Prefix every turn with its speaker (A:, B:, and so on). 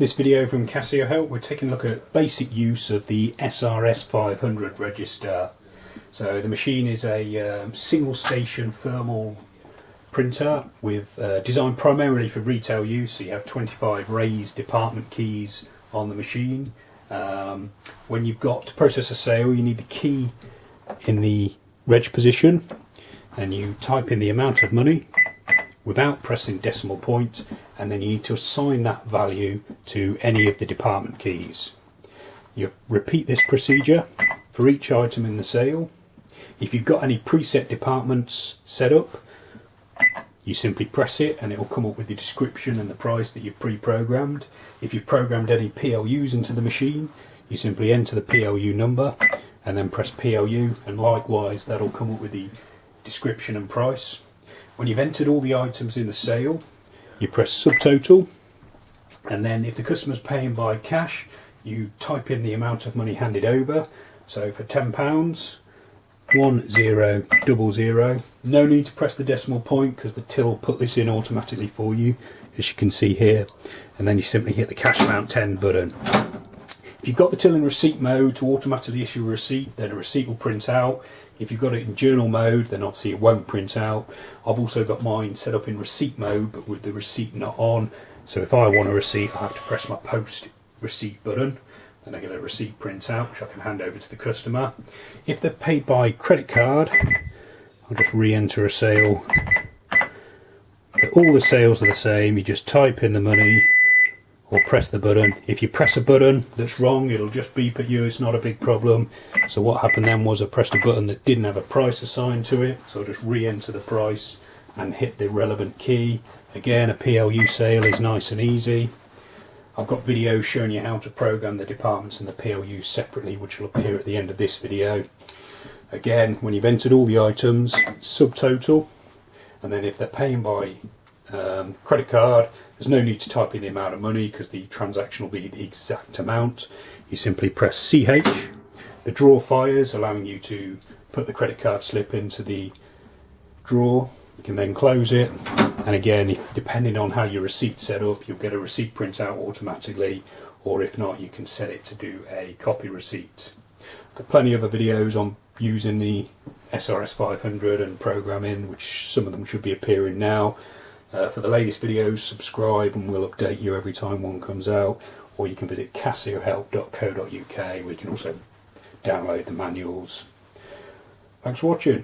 A: This video from Casio Help, we're taking a look at basic use of the SR-S500 register. So the machine is a single station thermal printer with designed primarily for retail use. So you have 25 raised department keys on the machine. When you've got to process a sale, you need the key in the reg position and you type in the amount of money without pressing decimal point, and then you need to assign that value to any of the department keys. You repeat this procedure for each item in the sale. If you've got any preset departments set up, you simply press it and it will come up with the description and the price that you've pre-programmed. If you've programmed any PLUs into the machine, you simply enter the PLU number and then press PLU, and likewise that'll come up with the description and price. When you've entered all the items in the sale, you press subtotal, and then if the customer's paying by cash, you type in the amount of money handed over. So for £10, 1000. No need to press the decimal point because the till will put this in automatically for you, as you can see here, and then you simply hit the cash amount 10 button. If you've got the till in receipt mode to automatically issue a receipt, then a receipt will print out. If you've got it in journal mode, then obviously it won't print out. I've also got mine set up in receipt mode, but with the receipt not on. So if I want a receipt, I have to press my post receipt button, and I get a receipt print out, which I can hand over to the customer. If they're paid by credit card, I'll just re-enter a sale. All the sales are the same. You just type in the money or press the button. If you press a button that's wrong, it'll just beep at you. It's not a big problem. So what happened then was I pressed a button that didn't have a price assigned to it, so I'll just re-enter the price and hit the relevant key. Again, a PLU sale is nice and easy. I've got videos showing you how to program the departments and the PLU separately, which will appear at the end of this video. Again, when you've entered all the items, subtotal, and then if they're paying by credit card, there's no need to type in the amount of money because the transaction will be the exact amount. You simply press CH. The drawer fires, allowing you to put the credit card slip into the drawer. You can then close it, and again, depending on how your receipt's set up, you'll get a receipt print out automatically, or if not, you can set it to do a copy receipt. I've got plenty of other videos on using the SR-S500 and programming, which some of them should be appearing now. For the latest videos, subscribe and we'll update you every time one comes out, or you can visit casiohelp.co.uk where you can also download the manuals. Thanks for watching.